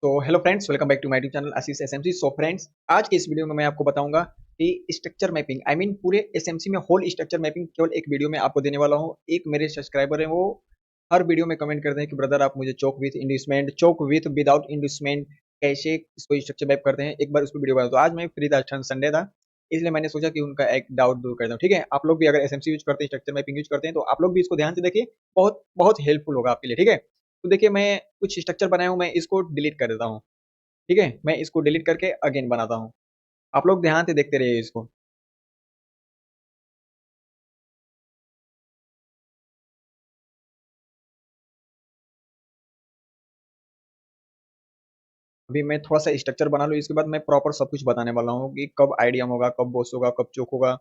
तो hello friends, welcome back to my YouTube channel Ashish SMC. So friends, आज के इस वीडियो में मैं आपको बताऊंगा कि स्ट्रक्चर मैपिंग पूरे एसएमसी में होल स्ट्रक्चर मैपिंग केवल एक वीडियो में आपको देने वाला हूं। एक मेरे सब्सक्राइबर हैं, वो हर वीडियो में कमेंट करते हैं कि ब्रदर आप मुझे chalk with inducement, chalk with without inducement कैसे इसको स्ट्रक्चर मैप करते हैं, एक बार उस पर वीडियो बना। तो आज मैं फ्री था, संडे था, इसलिए मैंने सोचा कि उनका एक डाउट दूर कर दूं। ठीक है, आप लोग भी अगर एसएमसी यूज करते हैं, स्ट्रक्चर मैपिंग यूज करते हैं, तो आप लोग भी इसको ध्यान से देखिए। बहुत बहुत हेल्पफुल होगा आपके लिए। ठीक है, तो देखिए मैं कुछ स्ट्रक्चर बनाया हूँ, मैं इसको डिलीट कर देता हूँ। ठीक है, मैं इसको डिलीट करके अगेन बनाता हूँ। आप लोग ध्यान से देखते रहिए इसको। अभी मैं थोड़ा सा स्ट्रक्चर बना लूँ, इसके बाद मैं प्रॉपर सब कुछ बताने वाला हूँ कि कब आईडीएम होगा, कब बॉस होगा, कब चोक होगा।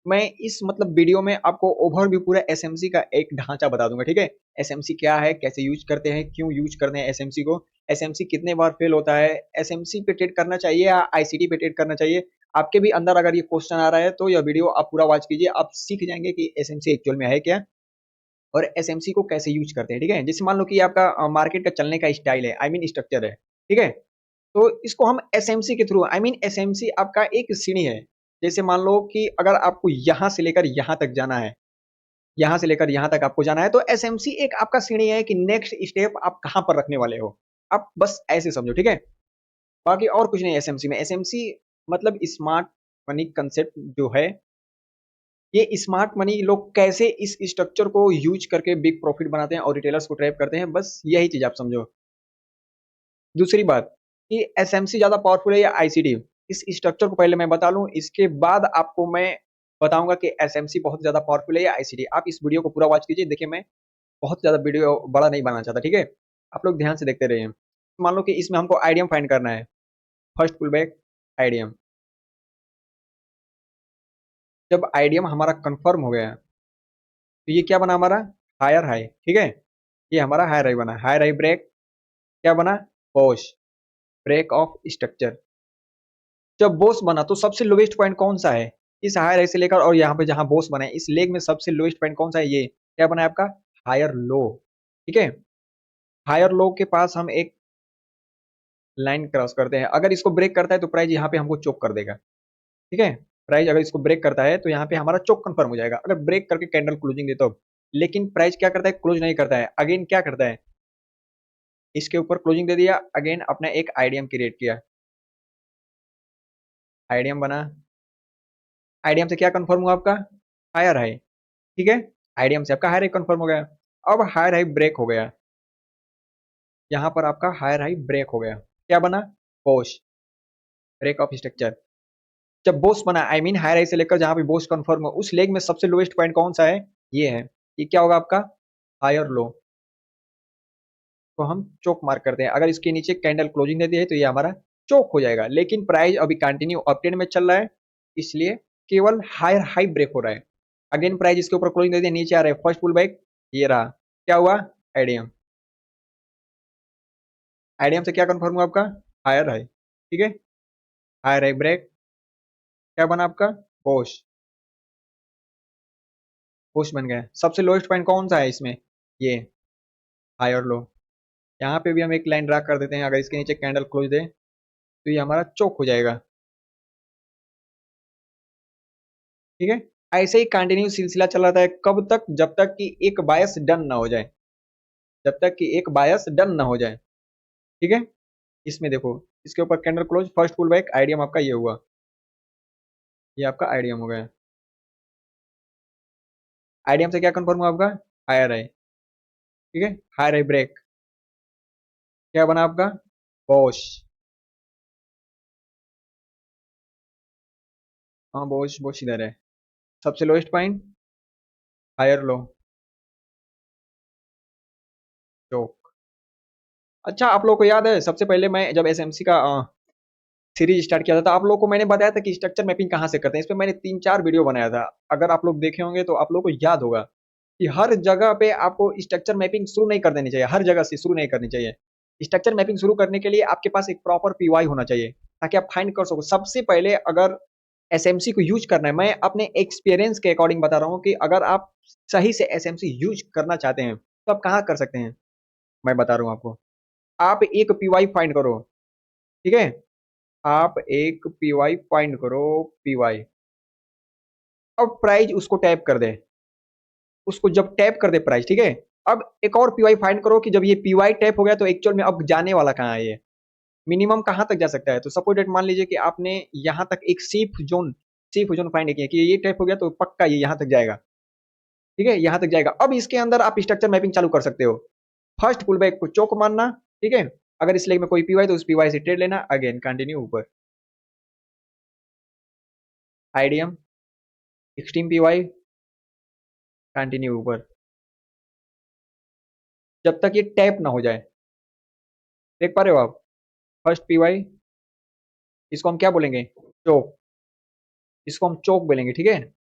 मैं इस वीडियो में आपको ओवरव्यू पूरा एसएमसी का एक ढांचा बता दूंगा। ठीक है, एसएमसी क्या है, कैसे यूज करते हैं, क्यों यूज करते हैं एसएमसी को, एसएमसी कितने बार फेल होता है, एसएमसी पे ट्रेड करना चाहिए या आईसीटी पे ट्रेड करना चाहिए। आपके भी अंदर अगर ये क्वेश्चन आ रहा है तो यह वीडियो आप पूरा वॉच कीजिए, आप सीख जाएंगे कि एसएमसी एक्चुअल में है क्या और एसएमसी को कैसे यूज करते हैं। ठीक है, जैसे मान लो कि आपका मार्केट का चलने का स्टाइल है, स्ट्रक्चर है। ठीक है, तो इसको हम एसएमसी के थ्रू, एसएमसी आपका एक सीढ़ी है। जैसे मान लो कि अगर आपको यहां से लेकर यहां तक जाना है, यहां से लेकर यहां तक आपको जाना है, तो एसएमसी एक आपका सीढ़ी है कि नेक्स्ट स्टेप आप कहां पर रखने वाले हो। आप बस ऐसे समझो। ठीक है, बाकी और कुछ नहीं। एसएमसी में एसएमसी मतलब स्मार्ट मनी कंसेप्ट जो है, ये स्मार्ट मनी लोग कैसे इस स्ट्रक्चर को यूज करके बिग प्रॉफिट बनाते हैं और रिटेलर्स को ट्रैप करते हैं, बस यही चीज आप समझो। दूसरी बात कि एसएमसी ज्यादा पावरफुल है या आईसीटी, इस स्ट्रक्चर को पहले मैं बता लूं, इसके बाद आपको मैं बताऊंगा कि एसएमसी बहुत ज्यादा पावरफुल है या आईसीटी। आप इस वीडियो को पूरा वॉच कीजिए। देखिए, मैं बहुत ज्यादा वीडियो बड़ा नहीं बनाना चाहता। ठीक है, आप लोग ध्यान से देखते रहिए। मान लो कि इसमें हमको आईडीएम फाइंड करना है, फर्स्ट पुल बैक आईडीएम। जब आईडीएम हमारा कंफर्म हो गया, तो ये क्या बना हमारा, हायर हाई। ठीक है, ये हमारा हायर हाई बना, हायर हाई ब्रेक। क्या बना, बोश, ब्रेक ऑफ स्ट्रक्चर। जब बोस बना तो सबसे लोवेस्ट पॉइंट कौन सा है, इस हायर हाई से लेकर और यहाँ पे जहां बोस बना है, इस लेग में सबसे लोवेस्ट पॉइंट कौन सा है, ये क्या बना है आपका, हायर लो। ठीक है, हायर लो के पास हम एक लाइन क्रॉस करते हैं। अगर इसको ब्रेक करता है तो प्राइस यहाँ पे हमको चोक कर देगा। ठीक है, प्राइस अगर इसको ब्रेक करता है तो यहाँ पे हमारा चोक कंफर्म हो जाएगा, अगर ब्रेक करके कैंडल क्लोजिंग दे तो। लेकिन प्राइस क्या करता है, क्लोज नहीं करता है, अगेन क्या करता है, इसके ऊपर क्लोजिंग दे दिया, अगेन अपना एक आईडीएम क्रिएट किया, आईडीएम बना। आईडीएम से क्या कंफर्म हुआ आपका, हायर हाई। ठीक है, आईडीएम से आपका हायर हाई कंफर्म हो गया। अब हायर हाई ब्रेक हो गया, यहाँ पर आपका हायर हाई ब्रेक हो गया, क्या बना, बोश, ब्रेक ऑफ स्ट्रक्चर। जब बोस बना, हायर हाई से लेकर जहां पे बोस कंफर्म हो, उस लेग में सबसे लोएस्ट पॉइंट कौन सा है, ये है। ये क्या होगा आपका, हायर लो। तो हम चोक मार्क करते हैं, अगर इसके नीचे कैंडल क्लोजिंग देती है तो ये हमारा चोक हो जाएगा। लेकिन प्राइस अभी कंटिन्यू अपट्रेंड में चल रहा है, इसलिए केवल हायर हाई ब्रेक हो रहा है। अगेन प्राइस इसके ऊपर क्लोजिंग देती है, नीचे आ रहा है, फर्स्ट पुल बैक, ये रहा, क्या हुआ, आईडीएम। आईडीएम से क्या कंफर्म हुआ आपका, हायर हाई। ठीक है, हायर हाई ब्रेक, क्या बना आपका, बोश, बोश बन गया। सबसे लोएस्ट पॉइंट कौन सा है इसमें, ये हायर लो। यहाँ पे भी हम एक लाइन ड्रा कर देते हैं, अगर इसके नीचे कैंडल क्लोज दे तो ये हमारा चोक हो जाएगा। ठीक है, ऐसे ही कंटिन्यू सिलसिला चल रहा है, कब तक, जब तक कि एक बायस डन ना हो जाए, जब तक कि एक बायस डन ना हो जाए। ठीक है, इसमें देखो, इसके ऊपर candle close, first pull back, IDM आपका ये हुआ, ये आपका आईडीएम हो गया। आईडीएम से क्या कंफर्म हुआ आपका, हायर है। ठीक है, हायर है ब्रेक, क्या बना आपका, बॉश। हाँ, बॉश बॉश इधर है, सबसे लोएस्ट पॉइंट, हायर लो, चोक। अच्छा, आप लोगों को याद है सबसे पहले मैं जब एसएमसी का सीरीज स्टार्ट किया था, तो आप लोगों को मैंने बताया था कि स्ट्रक्चर मैपिंग कहाँ से करते हैं। इस पे मैंने 3-4 वीडियो बनाया था, अगर आप लोग देखे होंगे तो आप लोगों को याद होगा कि हर जगह पे आपको स्ट्रक्चर मैपिंग शुरू नहीं कर देनी चाहिए, हर जगह से शुरू नहीं करनी चाहिए। स्ट्रक्चर मैपिंग शुरू करने के लिए आपके पास एक प्रॉपर पीवाई होना चाहिए, ताकि आप फाइंड कर सको। सबसे पहले अगर एसएमसी को यूज करना है, मैं अपने एक्सपीरियंस के अकॉर्डिंग बता रहा हूँ कि अगर आप सही से एसएमसी यूज करना चाहते हैं तो आप कहाँ कर सकते हैं, मैं बता रहा हूँ आपको। आप एक पीवाई फाइंड करो, ठीक है, आप एक पीवाई फाइंड करो, पीवाई। अब प्राइस उसको टैप कर दे, उसको जब टैप कर दे प्राइस, ठीक है। अब एक और पीवाई फाइंड करो कि जब ये पीवाई टैप हो गया तो एक्चुअल में अब जाने वाला कहाँ है, ये मिनिमम कहाँ तक जा सकता है। तो सपोज डेट मान लीजिए कि आपने यहाँ तक एक सेफ जोन फाइंड किया कि ये टैप हो गया तो पक्का ये यहाँ तक जाएगा, ठीक है, यहाँ तक जाएगा। अब इसके अंदर आप स्ट्रक्चर मैपिंग चालू कर सकते हो। फर्स्ट पुल बैक को चोक मानना, ठीक है। अगर इस लेग में कोई पीवाई तो उस पीवाई से ट्रेड लेना, अगेन कंटिन्यू ऊपर, आईडीएम एक्सट्रीम पीवाई, कंटिन्यू ऊपर, जब तक ये टैप ना हो जाए। देख पा रहे हो आप, फर्स्ट पीवाई, इसको हम क्या बोलेंगे, चोक, इसको हम चोक बोलेंगे, ठीक है।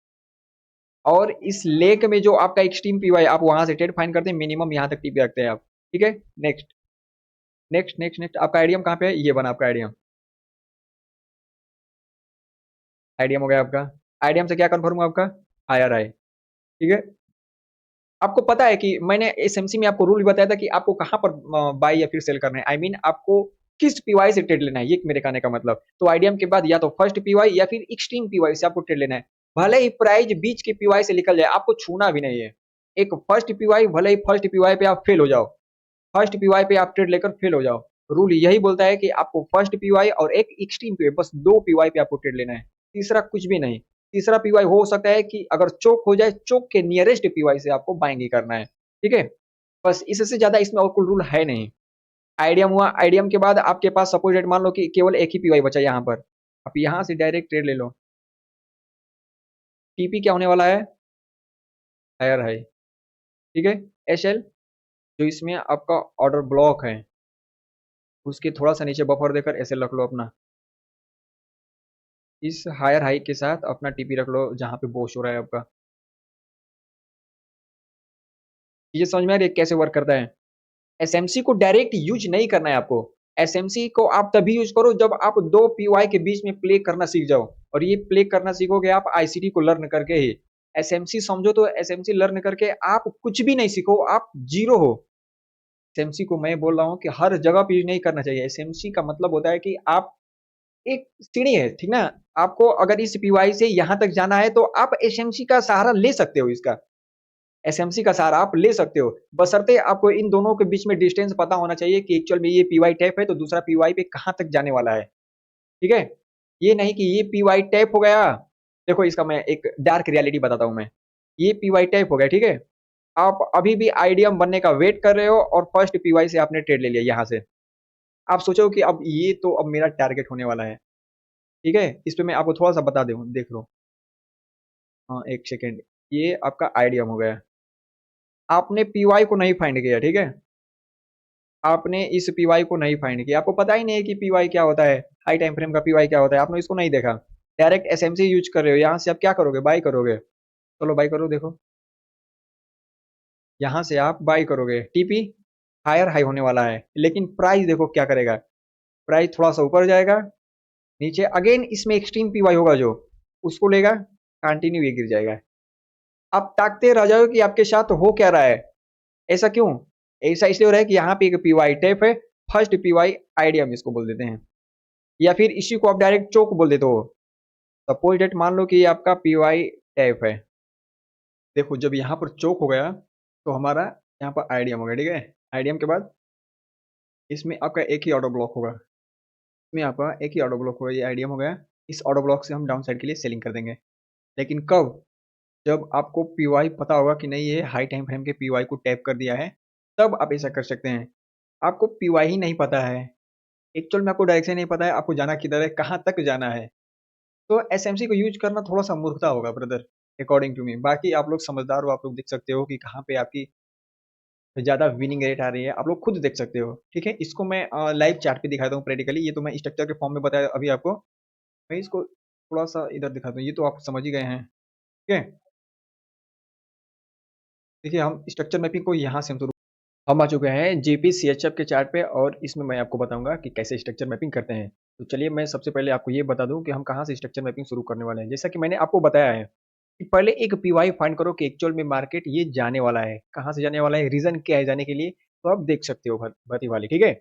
और इस लेक में जो आपका एक्सट्रीम पीवाई, आप वहां से ट्रेड फाइंड करते हैं, मिनिमम यहाँ तक टीपी रखते हैं आप, ठीक है। नेक्स्ट नेक्स्ट नेक्स्ट नेक्स्ट, आपका आईडीएम कहाँ पे है, ये बना आपका आईडीएम, आईडीएम हो गया आपका। आईडीएम से क्या कंफर्म हुआ आपका, हायर आई, ठीक है। आपको पता है कि मैंने एसएमसी में आपको रूल बताया था कि आपको कहाँ पर बाई या फिर सेल करना है, आई मीन आपको किस पीवाई से ट्रेड लेना है, ये मेरे कहने का मतलब। तो आईडीएम के बाद या तो फर्स्ट पीवाई या फिर एक्सट्रीम पीवाई से आपको ट्रेड लेना है। भले ही प्राइस बीच के पीवाई से निकल जाए, आपको छूना भी नहीं है। एक फर्स्ट पीवाई, भले ही फर्स्ट पीवाई पे आप फेल हो जाओ, फर्स्ट पीवाई पे आप ट्रेड लेकर फेल हो जाओ, रूल यही बोलता है कि आपको फर्स्ट पीवाई और एक एक्सट्रीम पीवाई, बस दो पीवाई पे आपको ट्रेड लेना है, तीसरा कुछ भी नहीं। तीसरा पीवाई हो सकता है कि अगर चोक हो जाए, चोक के नियरेस्ट पीवाई से आपको बाइंग ही करना है, ठीक है। बस इससे ज्यादा इसमें और कोई रूल है नहीं। आईडीएम हुआ, आईडीएम के बाद आपके पास सपोज मान लो कि केवल एक ही पीवाई बचा यहाँ पर, आप यहाँ से डायरेक्ट ट्रेड ले लो। टीपी क्या होने वाला है, हायर है, ठीक है। एसएल जो इसमें आपका ऑर्डर ब्लॉक है, उसके थोड़ा सा नीचे बफर देकर एसएल रख लो अपना। इस हायर हाई के साथ अपना टीपी रख लो जहां पे बोश हो रहा है आपका। ये समझ में आ रही है कैसे वर्क करता है। एसएमसी को डायरेक्ट यूज नहीं करना है आपको। एसएमसी को आप तभी यूज करो जब आप दो पीवाई के बीच में प्ले करना सीख जाओ, और ये प्ले करना सीखोगे आप आईसीटी को लर्न करके ही। एसएमसी समझो तो एसएमसी लर्न करके आप कुछ भी नहीं सीखो, आप जीरो हो। एसएमसी को मैं बोल रहा हूँ कि हर जगह पे यूज नहीं करना चाहिए। एसएमसी का मतलब होता है कि आप एक सीढ़ी है, ठीक ना। आपको अगर इस पीवाई से यहां तक जाना है तो आप एसएमसी का सहारा ले सकते हो, इसका एसएमसी का सहारा आप ले सकते हो, बशर्ते आपको इन दोनों के बीच में डिस्टेंस पता होना चाहिए कि एक्चुअल में ये पीवाई टैप है तो दूसरा पीवाई पे कहाँ तक जाने वाला है, ठीक है। ये नहीं कि ये पीवाई टैप हो गया। देखो इसका मैं एक डार्क रियलिटी बताता हूँ मैं। ये पीवाई टैप हो गया, ठीक है। आप अभी भी आईडीएम बनने का वेट कर रहे हो और फर्स्ट पीवाई से आपने ट्रेड ले लिया यहाँ से। आप सोचो कि अब ये तो अब मेरा टारगेट होने वाला है, ठीक है। इस पे मैं आपको थोड़ा सा बता दूं, देख लो। हाँ एक सेकेंड, ये आपका आईडीएम हो गया। आपने पीवाई को नहीं फाइंड किया, ठीक है। आपने इस पीवाई को नहीं फाइंड किया, आपको पता ही नहीं है कि पीवाई क्या होता है, हाई टाइम फ्रेम का पीवाई क्या होता है, आपने इसको नहीं देखा। डायरेक्ट एसएमसी यूज कर रहे हो, यहाँ से आप क्या करोगे, बाई करोगे। चलो बाई करो, देखो यहाँ से आप बाई करोगे, टीपी हायर हाई होने वाला है, लेकिन प्राइस देखो क्या करेगा। प्राइस थोड़ा सा ऊपर जाएगा, नीचे अगेन इसमें एक्सट्रीम पीवाई होगा जो उसको लेगा, कंटिन्यू ये गिर जाएगा। आप ताकते रह जाओगे कि आपके साथ हो क्या रहा है। ऐसा क्यों, ऐसा इसलिए हो रहा है कि यहाँ पे एक पीवाई टैप है, फर्स्ट पीवाई आईडीएम इसको बोल देते हैं, या फिर इसी को आप डायरेक्ट चोक बोल देते हो। सपोज डेट मान लो कि ये आपका पीवाई टैप है। देखो जब यहाँ पर चोक हो गया तो हमारा यहाँ पर आईडीएम हो गया, ठीक है। आईडीएम के बाद इसमें आपका एक ही ऑटो ब्लॉक होगा, इसमें आपका एक ही ऑटो ब्लॉक होगा, ये आईडीएम हो गया। इस ऑटो ब्लॉक से हम डाउन साइड के लिए सेलिंग कर देंगे, लेकिन कब, जब आपको पीवाई पता होगा कि नहीं ये हाई टाइम फ्रेम के पीवाई को टैप कर दिया है, तब आप ऐसा कर सकते हैं। आपको पीवाई ही नहीं पता है, एक्चुअल में आपको डायरेक्शन नहीं पता है, आपको जाना किधर है, कहाँ तक जाना है, तो एसएमसी को यूज करना थोड़ा सा मूर्खता होगा ब्रदर, अकॉर्डिंग टू मी। बाकी आप लोग समझदार हो, आप लोग देख सकते हो कि कहाँ पे आपकी ज्यादा विनिंग रेट आ रही है, आप लोग खुद देख सकते हो, ठीक है। इसको मैं लाइव चार्ट पे दिखाता हूँ प्रैक्टिकली, ये तो मैं स्ट्रक्चर के फॉर्म में बताया अभी आपको। मैं इसको थोड़ा सा इधर दिखाता हूँ, ये तो आप समझ ही गए हैं, ठीक है। देखिए हम स्ट्रक्चर मैपिंग को यहाँ से हम आ चुके हैं जीपीसीएचएफ के चार्ट पे, और इसमें मैं आपको बताऊंगा कि कैसे स्ट्रक्चर मैपिंग करते हैं। तो चलिए मैं सबसे पहले आपको ये बता दूं कि हम कहाँ से स्ट्रक्चर मैपिंग शुरू करने वाले हैं। जैसा कि मैंने आपको बताया है कि पहले एक पीवाई फाइंड करो कि एक्चुअल में मार्केट ये जाने वाला है, कहाँ से जाने वाला है, रीजन क्या है जाने के लिए, तो आप देख सकते हो भर्ती वाली, ठीक है।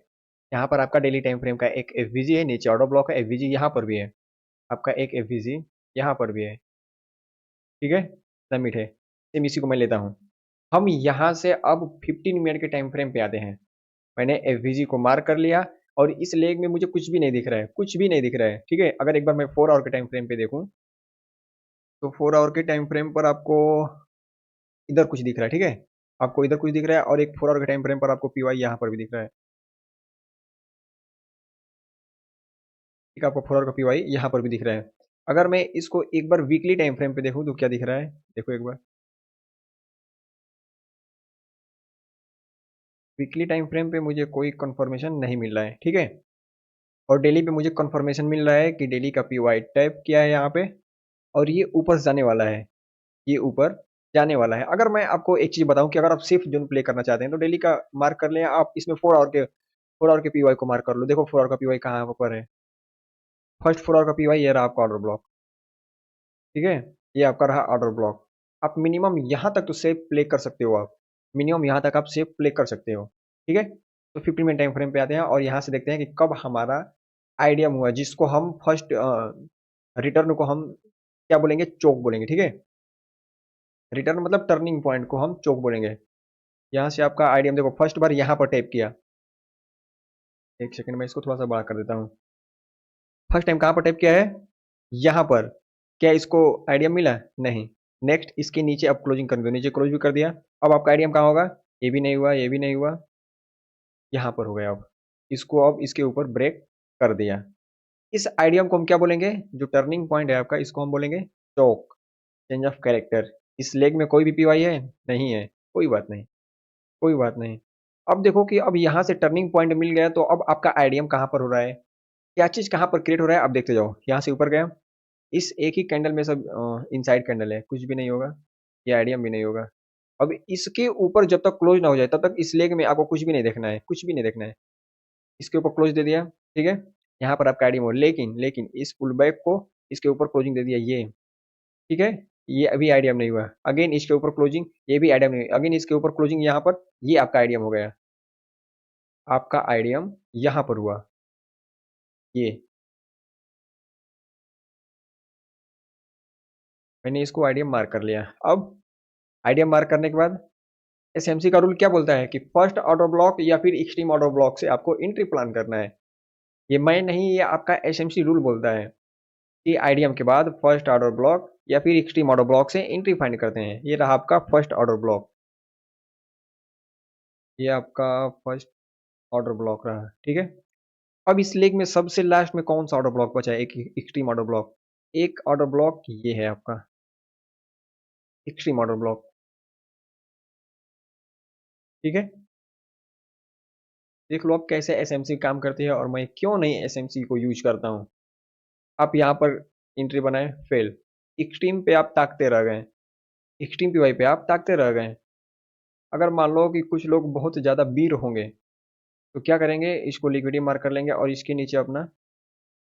यहाँ पर आपका डेली टाइम फ्रेम का एक एफवीजी है, नीचे ऑर्डर ब्लॉक है, एफवीजी यहाँ पर भी है, आपका एक एफवीजी यहाँ पर भी है, ठीक है, सबमिट है। सेम इसी को मैं लेता हूँ। हम यहाँ से अब 15 मिनट के टाइम फ्रेम पे आते हैं। मैंने एफवीजी को मार्क कर लिया और इस लेग में मुझे कुछ भी नहीं दिख रहा है, कुछ भी नहीं दिख रहा है, ठीक है। अगर एक बार मैं 4 आवर के टाइम फ्रेम पे देखूँ तो 4 आवर के टाइम फ्रेम पर आपको इधर कुछ दिख रहा है, ठीक है, आपको इधर कुछ दिख रहा है और एक 4 आवर के टाइम फ्रेम पर आपको पीवाई यहाँ पर भी दिख रहा है, ठीक है, आपको 4 आवर का पीवाई यहाँ पर भी दिख रहा है। अगर मैं इसको एक बार वीकली टाइम फ्रेम पे देखूँ तो क्या दिख रहा है, देखो एक बार। वीकली टाइम फ्रेम पे मुझे कोई कंफर्मेशन नहीं मिल रहा है, ठीक है। और डेली पे मुझे कंफर्मेशन मिल रहा है कि डेली का पीवाई टाइप क्या है यहाँ पे, और ये ऊपर जाने वाला है, ये ऊपर जाने वाला है। अगर मैं आपको एक चीज बताऊं कि अगर आप सिर्फ जोन प्ले करना चाहते हैं तो डेली का मार्क कर लें आप, इसमें 4 आवर के पीवाई को मार्क कर लो। देखो 4 आवर का पीवाई कहाँ पर है, फर्स्ट 4 आवर का पीवाई ये रहा आपका ऑर्डर ब्लॉक, ठीक है, ये आपका रहा ऑर्डर ब्लॉक। आप मिनिमम यहाँ तक तो सेफ प्ले कर सकते हो, आप मिनिमम यहाँ तक आप सेफ प्ले कर सकते हो, ठीक है। तो 15 मिनट टाइम फ्रेम पे आते हैं और यहाँ से देखते हैं कि कब हमारा आइडियम हुआ, जिसको हम फर्स्ट रिटर्न को हम क्या बोलेंगे, चोक बोलेंगे, ठीक है। रिटर्न मतलब टर्निंग पॉइंट को हम चोक बोलेंगे। यहाँ से आपका आइडियम देखो, फर्स्ट बार यहाँ पर टैप किया, एक सेकंड में इसको थोड़ा सा बड़ा कर देता हूँ। फर्स्ट टाइम कहाँ पर टैप किया है, यहाँ पर। क्या इसको आइडियम मिला, नहीं। नेक्स्ट इसके नीचे अब क्लोजिंग कर दो, नीचे क्लोज भी कर दिया। अब आपका आइडियम कहाँ होगा, ये भी नहीं हुआ, ये भी नहीं हुआ, यहाँ पर हो गया। अब इसको अब इसके ऊपर ब्रेक कर दिया। इस आइडियम को हम क्या बोलेंगे, जो टर्निंग पॉइंट है आपका, इसको हम बोलेंगे चौक, चेंज ऑफ कैरेक्टर। इस लेग में कोई भी पीवाई है, नहीं है, कोई बात नहीं, कोई बात नहीं। अब देखो कि अब यहाँ से टर्निंग पॉइंट मिल गया, तो अब आपका आइडियम कहाँ पर हो रहा है, क्या चीज कहाँ पर क्रिएट हो रहा है, अब देखते जाओ। यहाँ से ऊपर गया, इस एक ही कैंडल में सब इनसाइड कैंडल है, कुछ भी नहीं होगा, ये आइडियम भी नहीं होगा। अब इसके ऊपर जब तक क्लोज ना हो जाए तब तक इस लेग में आपको कुछ भी नहीं देखना है, कुछ भी नहीं देखना है। इसके ऊपर क्लोज दे दिया, ठीक है, यहाँ पर आपका आइडियम हो, लेकिन लेकिन इस पुल बैक को इसके ऊपर क्लोजिंग दे दिया, ये ठीक है, ये अभी आइडियम नहीं हुआ। अगेन इसके ऊपर क्लोजिंग, ये भी आइडियम नहीं हुआ। अगेन इसके ऊपर क्लोजिंग यहाँ पर, ये आपका आइडियम हो गया, आपका आइडियम यहाँ पर हुआ, ये मैंने इसको आइडियम मार्क कर लिया। अब आइडियम मार्क करने के बाद एसएमसी का रूल क्या बोलता है कि फर्स्ट ऑर्डर ब्लॉक या फिर एक्सट्रीम ऑर्डर ब्लॉक से आपको एंट्री प्लान करना है। ये मैं नहीं, ये आपका एसएमसी रूल बोलता है कि आइडियम के बाद फर्स्ट ऑर्डर ब्लॉक या फिर एक्सट्रीम ऑर्डर ब्लॉक से एंट्री फाइंड करते हैं। ये रहा आपका फर्स्ट ऑर्डर ब्लॉक, ये आपका फर्स्ट ऑर्डर ब्लॉक रहा, ठीक है। अब इस लेग में सबसे लास्ट में कौन सा ऑर्डर ब्लॉक बचा है, एक एक्सट्रीम ऑर्डर ब्लॉक। एक ऑर्डर ब्लॉक ये है आपका एक्सट्रीम ऑर्डर ब्लॉक, ठीक है। देख लो अब कैसे एसएमसी काम करती है और मैं क्यों नहीं एसएमसी को यूज करता हूँ। आप यहाँ पर एंट्री बनाए, फेल। एक्सट्रीम पे आप ताकते रह गए, एक्सट्रीम पीवाई पे आप ताकते रह गए। अगर मान लो कि कुछ लोग बहुत ज़्यादा वीर होंगे तो क्या करेंगे, इसको लिक्विडी मार्क कर लेंगे और इसके नीचे अपना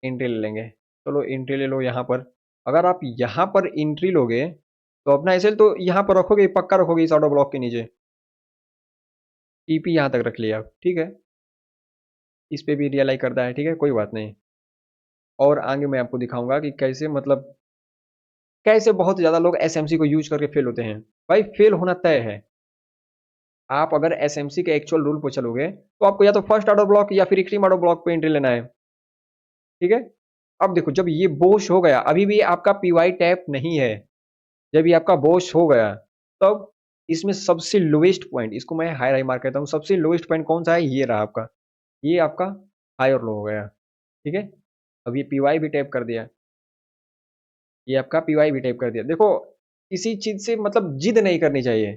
एंट्री ले लेंगे। चलो एंट्री ले लो यहाँ पर। अगर आप यहाँ पर एंट्री लोगे तो अपना एसएल तो यहाँ पर रखोगे, पक्का रखोगे इस ऑटो ब्लॉक के नीचे। टीपी यहाँ तक रख लिया, ठीक है। इस पे भी रियलाई करता है, ठीक है, कोई बात नहीं। और आगे मैं आपको दिखाऊंगा कि कैसे मतलब कैसे बहुत ज़्यादा लोग एसएमसी को यूज करके फेल होते हैं। भाई फेल होना तय है। आप अगर एसएमसी के एक्चुअल रूल पर चलोगे तो आपको या तो फर्स्ट ऑर्डर ब्लॉक या फिर एक्सट्रीम ऑर्डर ब्लॉक पे एंट्री लेना है, ठीक है। अब देखो जब ये बोश हो गया, अभी भी आपका पीवाई टैप नहीं है, जब ये आपका बोश हो गया तब इसमें सबसे लोएस्ट पॉइंट, इसको मैं हाई हाई मार्क करता हूँ, सबसे लोएस्ट पॉइंट कौन सा है, ये रहा आपका, ये आपका हाई और लो हो गया, ठीक है। अब ये पीवाई भी टैप कर दिया, ये आपका पीवाई भी टैप कर दिया। देखो किसी चीज से मतलब जिद नहीं करनी चाहिए,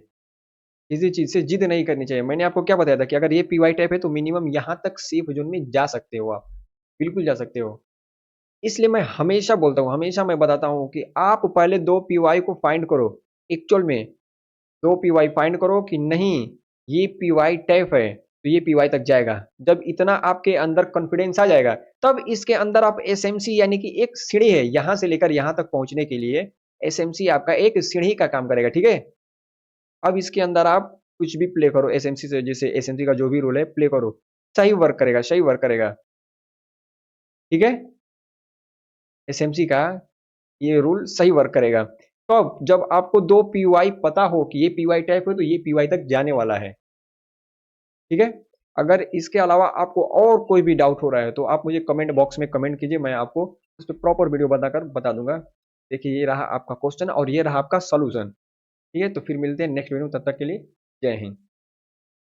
किसी चीज से जिद नहीं करनी चाहिए। मैंने आपको क्या बताया था कि अगर ये पीवाई टैप है तो मिनिमम यहाँ तक सेफ जोन में जा सकते हो आप, बिल्कुल जा सकते हो। इसलिए मैं हमेशा बोलता हूँ, हमेशा मैं बताता हूँ कि आप पहले दो पीवाई को फाइंड करो, एक्चुअल में दो पीवाई फाइंड करो कि नहीं ये पीवाई टैप है तो ये पीवाई तक जाएगा। जब इतना आपके अंदर कॉन्फिडेंस आ जाएगा तब इसके अंदर आप एसएमसी यानी कि एक सीढ़ी है यहाँ से लेकर यहाँ तक पहुंचने के लिए, एसएमसी आपका एक सीढ़ी का काम करेगा, ठीक है। अब इसके अंदर आप कुछ भी प्ले करो एसएमसी से, जैसे एसएमसी का जो भी रोल है प्ले करो। सही वर्क करेगा, सही वर्क करेगा। ठीक है, एसएमसी का ये रूल सही वर्क करेगा। तो अब जब आपको दो पीवाई पता हो कि ये पीवाई टाइप है तो ये पीवाई तक जाने वाला है। ठीक है, अगर इसके अलावा आपको और कोई भी डाउट हो रहा है तो आप मुझे कमेंट बॉक्स में कमेंट कीजिए, मैं आपको उस पर प्रॉपर वीडियो बनाकर बता दूंगा। देखिए ये रहा आपका क्वेश्चन और ये रहा आपका सोल्यूशन। ठीक है, तो फिर मिलते हैं नेक्स्ट वीडियो में, तब तक के लिए जय हिंद।